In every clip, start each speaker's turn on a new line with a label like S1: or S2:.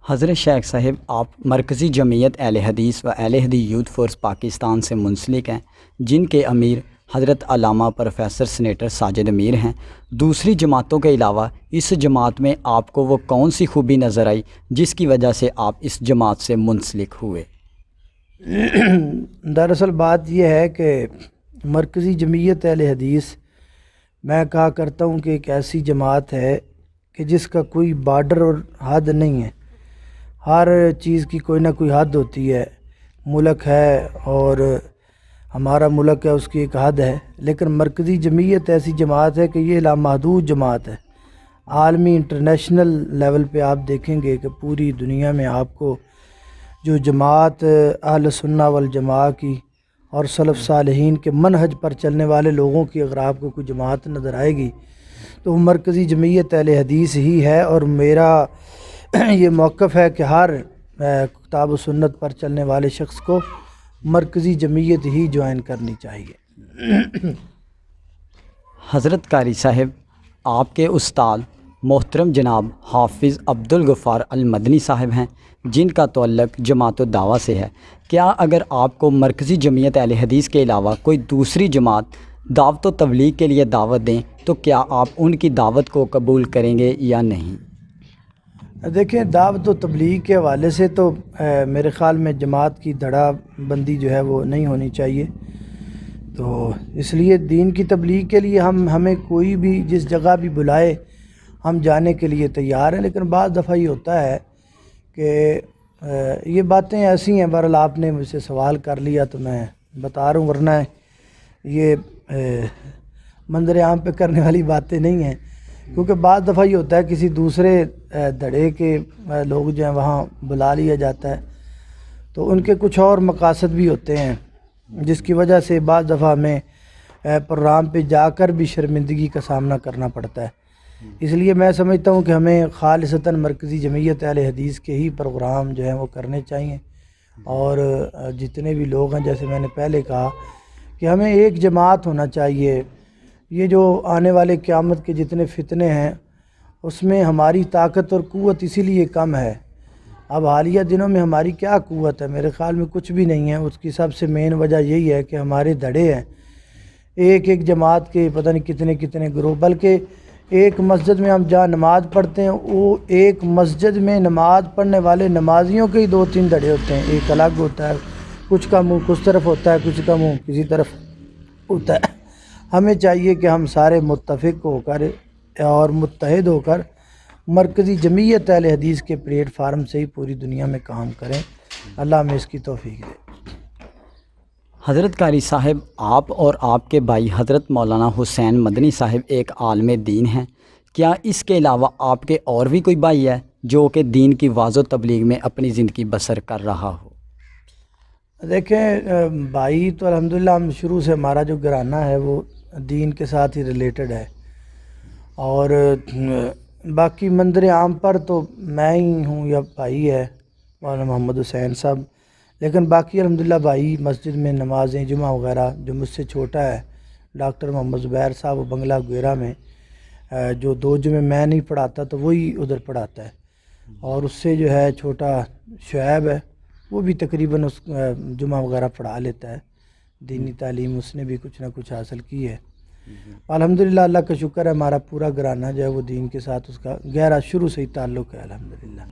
S1: حضرت شیخ صاحب، آپ مرکزی جمعیت اہل حدیث و اہل حدیث یوتھ فورس پاکستان سے منسلک ہیں، جن کے امیر حضرت علامہ پروفیسر سینیٹر ساجد امیر ہیں۔ دوسری جماعتوں کے علاوہ اس جماعت میں آپ کو وہ کون سی خوبی نظر آئی جس کی وجہ سے آپ اس جماعت سے منسلک ہوئے؟
S2: دراصل بات یہ ہے کہ مرکزی جمعیت اہل حدیث میں کہا کرتا ہوں کہ ایک ایسی جماعت ہے کہ جس کا کوئی بارڈر اور حد نہیں ہے۔ ہر چیز کی کوئی نہ کوئی حد ہوتی ہے۔ ملک ہے اور ہمارا ملک ہے، اس کی ایک حد ہے، لیکن مرکزی جمعیت ایسی جماعت ہے کہ یہ لامحدود جماعت ہے۔ عالمی انٹرنیشنل لیول پہ آپ دیکھیں گے کہ پوری دنیا میں آپ کو جو جماعت اہل سنہ والجماعہ کی اور سلف صالحین کے منہج پر چلنے والے لوگوں کی اگر آپ کو کوئی جماعت نظر آئے گی تو وہ مرکزی جمعیت اہل حدیث ہی ہے، اور میرا یہ موقف ہے کہ ہر کتاب و سنت پر چلنے والے شخص کو مرکزی جمعیت ہی جوائن کرنی چاہیے۔
S1: حضرت قاری صاحب، آپ کے استاد محترم جناب حافظ عبدالغفار المدنی صاحب ہیں، جن کا تعلق جماعت الدعوہ سے ہے۔ کیا اگر آپ کو مرکزی جمعیت اہل حدیث کے علاوہ کوئی دوسری جماعت دعوت و تبلیغ کے لیے دعوت دیں تو کیا آپ ان کی دعوت کو قبول کریں گے یا نہیں؟
S2: دیکھیں، دعوت و تبلیغ کے حوالے سے تو میرے خیال میں جماعت کی دھڑا بندی جو ہے وہ نہیں ہونی چاہیے۔ تو اس لیے دین کی تبلیغ کے لیے ہمیں کوئی بھی جس جگہ بھی بلائے ہم جانے کے لیے تیار ہیں، لیکن بعض دفعہ یہ ہوتا ہے کہ یہ باتیں ایسی ہیں، بہرحال آپ نے مجھ سے سوال کر لیا تو میں بتا رہا ہوں، ورنہ یہ منظر عام پہ کرنے والی باتیں نہیں ہیں، کیونکہ بعض دفعہ یہ ہوتا ہے کسی دوسرے دھڑے کے لوگ جو ہیں وہاں بلا لیا جاتا ہے، تو ان کے کچھ اور مقاصد بھی ہوتے ہیں، جس کی وجہ سے بعض دفعہ ہمیں پروگرام پہ جا کر بھی شرمندگی کا سامنا کرنا پڑتا ہے۔ اس لیے میں سمجھتا ہوں کہ ہمیں خالصتاً مرکزی جمعیت اہل حدیث کے ہی پروگرام جو ہیں وہ کرنے چاہیے، اور جتنے بھی لوگ ہیں، جیسے میں نے پہلے کہا کہ ہمیں ایک جماعت ہونا چاہیے۔ یہ جو آنے والے قیامت کے جتنے فتنے ہیں اس میں ہماری طاقت اور قوت اسی لیے کم ہے۔ اب حالیہ دنوں میں ہماری کیا قوت ہے؟ میرے خیال میں کچھ بھی نہیں ہے۔ اس کی سب سے مین وجہ یہی ہے کہ ہمارے دھڑے ہیں، ایک جماعت کے پتہ نہیں کتنے کتنے گروہ، بلکہ ایک مسجد میں ہم جہاں نماز پڑھتے ہیں وہ ایک مسجد میں نماز پڑھنے والے نمازیوں کے ہی 2-3 دھڑے ہوتے ہیں، ایک الگ ہوتا ہے، کچھ کا منہ کس طرف ہوتا ہے، کچھ کا منہ کسی طرف ہوتا ہے۔ ہمیں چاہیے کہ ہم سارے متفق ہو کر اور متحد ہو کر مرکزی جمعیت اہل حدیث کے پلیٹ فارم سے ہی پوری دنیا میں کام کریں۔ اللہ ہمیں اس کی توفیق دے۔
S1: حضرت قاری صاحب، آپ اور آپ کے بھائی حضرت مولانا حسین مدنی صاحب ایک عالم دین ہیں۔ کیا اس کے علاوہ آپ کے اور بھی کوئی بھائی ہے جو کہ دین کی واضح تبلیغ میں اپنی زندگی بسر کر رہا ہو؟
S2: دیکھیں، بھائی تو الحمدللہ ہم شروع سے ہمارا جو گھرانہ ہے وہ دین کے ساتھ ہی ریلیٹڈ ہے، اور باقی منظر عام پر تو میں ہی ہوں یا بھائی ہے مولانا محمد حسین صاحب، لیکن باقی الحمدللہ بھائی مسجد میں نمازیں جمعہ وغیرہ، جو مجھ سے چھوٹا ہے ڈاکٹر محمد زبیر صاحب، وہ بنگلہ گویرہ میں جو 2 جمعے میں نہیں پڑھاتا تو وہی ادھر پڑھاتا ہے، اور اس سے جو ہے چھوٹا شعیب ہے وہ بھی تقریباً اس جمعہ وغیرہ پڑھا لیتا ہے۔ دینی تعلیم اس نے بھی کچھ نہ کچھ حاصل کی ہے۔ الحمدللہ اللہ کا شکر ہے، ہمارا پورا گھرانہ جو ہے وہ دین کے ساتھ اس کا گہرا شروع سے ہی تعلق ہے الحمدللہ۔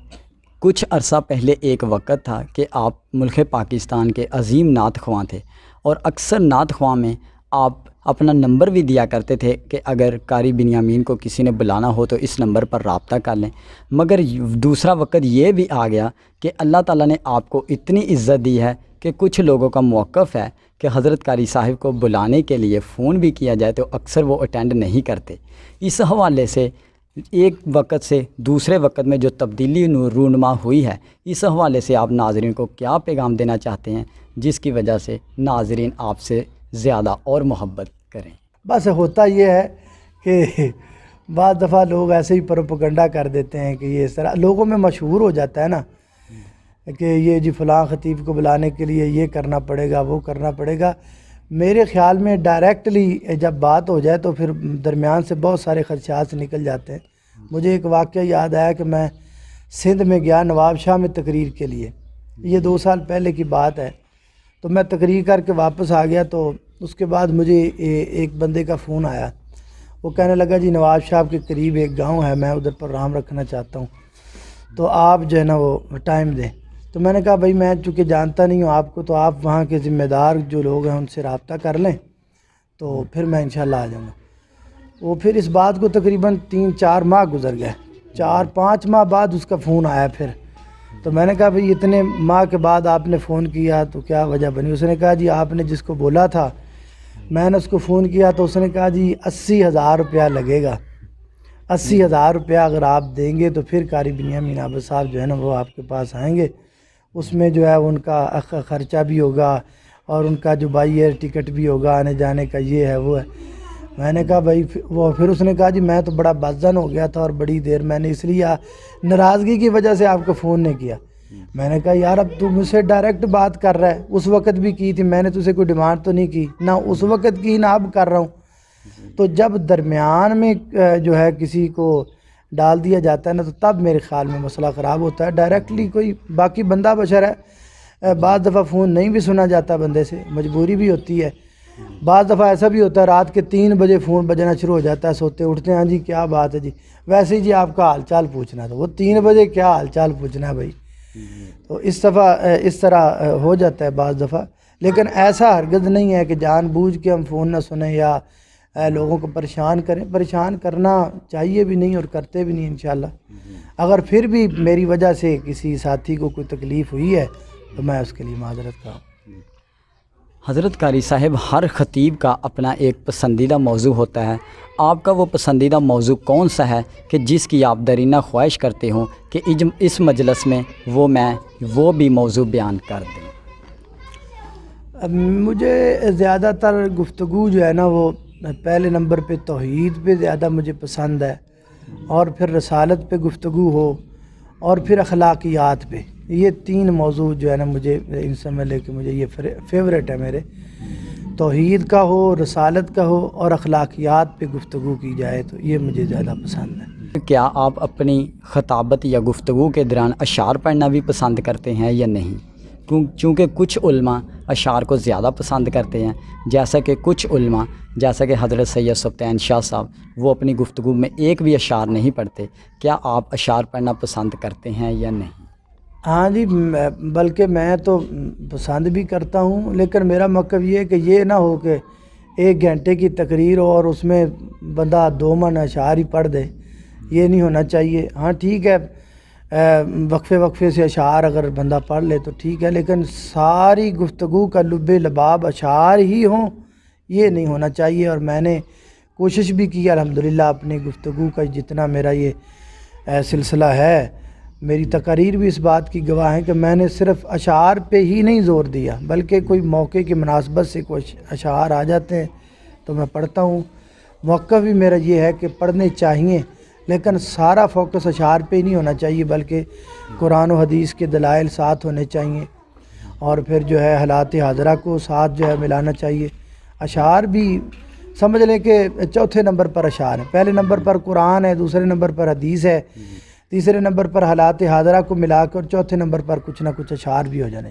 S1: کچھ عرصہ پہلے ایک وقت تھا کہ آپ ملک پاکستان کے عظیم نعت خواں تھے، اور اکثر نعت خواں میں آپ اپنا نمبر بھی دیا کرتے تھے کہ اگر قاری بنیامین کو کسی نے بلانا ہو تو اس نمبر پر رابطہ کر لیں۔ مگر دوسرا وقت یہ بھی آ گیا کہ اللہ تعالیٰ نے آپ کو اتنی عزت دی ہے کہ کچھ لوگوں کا موقف ہے کہ حضرت قاری صاحب کو بلانے کے لیے فون بھی کیا جائے تو اکثر وہ اٹینڈ نہیں کرتے۔ اس حوالے سے ایک وقت سے دوسرے وقت میں جو تبدیلی رونما ہوئی ہے، اس حوالے سے آپ ناظرین کو کیا پیغام دینا چاہتے ہیں جس کی وجہ سے ناظرین آپ سے زیادہ اور محبت کریں؟
S2: بس ہوتا یہ ہے کہ بعض دفعہ لوگ ایسے ہی پروپیگنڈا کر دیتے ہیں کہ یہ اس طرح لوگوں میں مشہور ہو جاتا ہے نا کہ یہ جی فلاں خطیب کو بلانے کے لیے یہ کرنا پڑے گا، وہ کرنا پڑے گا۔ میرے خیال میں ڈائریکٹلی جب بات ہو جائے تو پھر درمیان سے بہت سارے خدشات نکل جاتے ہیں۔ مجھے ایک واقعہ یاد آیا کہ میں سندھ میں گیا نواب شاہ میں تقریر کے لیے، یہ 2 سال پہلے کی بات ہے۔ تو میں تقریر کر کے واپس آ گیا، تو اس کے بعد مجھے ایک بندے کا فون آیا، وہ کہنے لگا جی نواب شاہ کے قریب ایک گاؤں ہے، میں ادھر پروگرام رکھنا چاہتا ہوں، تو آپ جو ہے نا وہ ٹائم دیں۔ تو میں نے کہا بھائی میں چونکہ جانتا نہیں ہوں آپ کو، تو آپ وہاں کے ذمہ دار جو لوگ ہیں ان سے رابطہ کر لیں، تو پھر میں انشاءاللہ آ جاؤں گا۔ وہ پھر اس بات کو تقریباً 3-4 ماہ گزر گئے، 4-5 ماہ بعد اس کا فون آیا پھر۔ تو میں نے کہا بھئی اتنے ماہ کے بعد آپ نے فون کیا تو کیا وجہ بنی؟ اس نے کہا جی آپ نے جس کو بولا تھا، میں نے اس کو فون کیا تو اس نے کہا جی 80,000 روپیہ لگے گا، 80,000 روپیہ اگر آپ دیں گے تو پھر قاری بنیامین عابد صاحب جو ہے نا وہ آپ کے پاس آئیں گے، اس میں جو ہے ان کا خرچہ بھی ہوگا اور ان کا جو بائی ایئر ٹکٹ بھی ہوگا آنے جانے کا، یہ ہے وہ ہے۔ میں نے کہا بھائی وہ پھر اس نے کہا جی میں تو بڑا بدظن ہو گیا تھا اور بڑی دیر میں نے اس لیے ناراضگی کی وجہ سے آپ کو فون نہیں کیا۔ میں نے کہا یار اب تو مجھ سے ڈائریکٹ بات کر رہا ہے، اس وقت بھی کی تھی میں نے، تجھے کوئی ڈیمانڈ تو نہیں کی، نہ اس وقت کی نہ اب کر رہا ہوں۔ تو جب درمیان میں جو ہے کسی کو ڈال دیا جاتا ہے نا، تو تب میرے خیال میں مسئلہ خراب ہوتا ہے۔ ڈائریکٹلی کوئی باقی بندہ بشر ہے، بعض دفعہ فون نہیں بھی سنا جاتا بندے سے، مجبوری بھی ہوتی ہے۔ بعض دفعہ ایسا بھی ہوتا ہے رات کے 3 بجے فون بجنا شروع ہو جاتا ہے، سوتے اٹھتے ہیں، ہاں جی کیا بات ہے جی، ویسے ہی جی آپ کا حال چال پوچھنا تھا، وہ 3 بجے کیا حال چال پوچھنا ہے بھائی؟ تو اس طرح ہو جاتا ہے بعض دفعہ، لیکن ایسا ہرگز نہیں ہے کہ جان بوجھ کے ہم فون نہ سنیں یا لوگوں کو پریشان کریں۔ پریشان کرنا چاہیے بھی نہیں اور کرتے بھی نہیں انشاءاللہ۔ اگر پھر بھی میری وجہ سے کسی ساتھی کو کوئی تکلیف ہوئی ہے تو میں اس کے لیے معذرت کروں۔
S1: حضرت قاری صاحب، ہر خطیب کا اپنا ایک پسندیدہ موضوع ہوتا ہے، آپ کا وہ پسندیدہ موضوع کون سا ہے کہ جس کی آپ درینہ خواہش کرتے ہوں کہ اس مجلس میں وہ بھی موضوع بیان کر دیں؟
S2: مجھے زیادہ تر گفتگو جو ہے نا وہ پہلے نمبر پہ توحید پہ زیادہ مجھے پسند ہے، اور پھر رسالت پہ گفتگو ہو، اور پھر اخلاقیات پہ۔ یہ 3 موضوع جو ہے نا مجھے ان سے میں لے کے مجھے یہ فیوریٹ ہے میرے، توحید کا ہو، رسالت کا ہو اور اخلاقیات پہ گفتگو کی جائے تو یہ مجھے زیادہ پسند ہے۔
S1: کیا آپ اپنی خطابت یا گفتگو کے دوران اشعار پڑھنا بھی پسند کرتے ہیں یا نہیں؟ چونکہ کچھ علماء اشعار کو زیادہ پسند کرتے ہیں، جیسا کہ کچھ علماء جیسا کہ حضرت سید سبطین شاہ صاحب، وہ اپنی گفتگو میں ایک بھی اشعار نہیں پڑھتے۔ کیا آپ اشعار پڑھنا پسند کرتے ہیں یا نہیں؟
S2: ہاں جی، بلکہ میں تو پسند بھی کرتا ہوں، لیکن میرا مقصد یہ ہے کہ یہ نہ ہو کہ 1 گھنٹے کی تقریر ہو اور اس میں بندہ 2 من اشعار ہی پڑھ دے، یہ نہیں ہونا چاہیے۔ ہاں ٹھیک ہے، وقفے سے اشعار اگر بندہ پڑھ لے تو ٹھیک ہے، لیکن ساری گفتگو کا لب لباب اشعار ہی ہوں، یہ نہیں ہونا چاہیے۔ اور میں نے کوشش بھی کی الحمدللہ اپنی گفتگو کا، جتنا میرا یہ سلسلہ ہے، میری تقاریر بھی اس بات کی گواہ ہیں کہ میں نے صرف اشعار پہ ہی نہیں زور دیا، بلکہ کوئی موقع کی مناسبت سے کوئی اشعار آ جاتے ہیں تو میں پڑھتا ہوں۔ موقع بھی میرا یہ ہے کہ پڑھنے چاہیے، لیکن سارا فوکس اشعار پہ ہی نہیں ہونا چاہیے، بلکہ قرآن و حدیث کے دلائل ساتھ ہونے چاہیے، اور پھر جو ہے حالات حاضرہ کو ساتھ جو ہے ملانا چاہیے۔ اشعار بھی سمجھ لیں کہ 4تھے نمبر پر اشعار ہیں، پہلے نمبر پر قرآن ہے، دوسرے نمبر پر حدیث ہے، تیسرے نمبر پر حالات حاضرہ کو ملا کر، 4تھے نمبر پر کچھ نہ کچھ اشعار بھی ہو جانے۔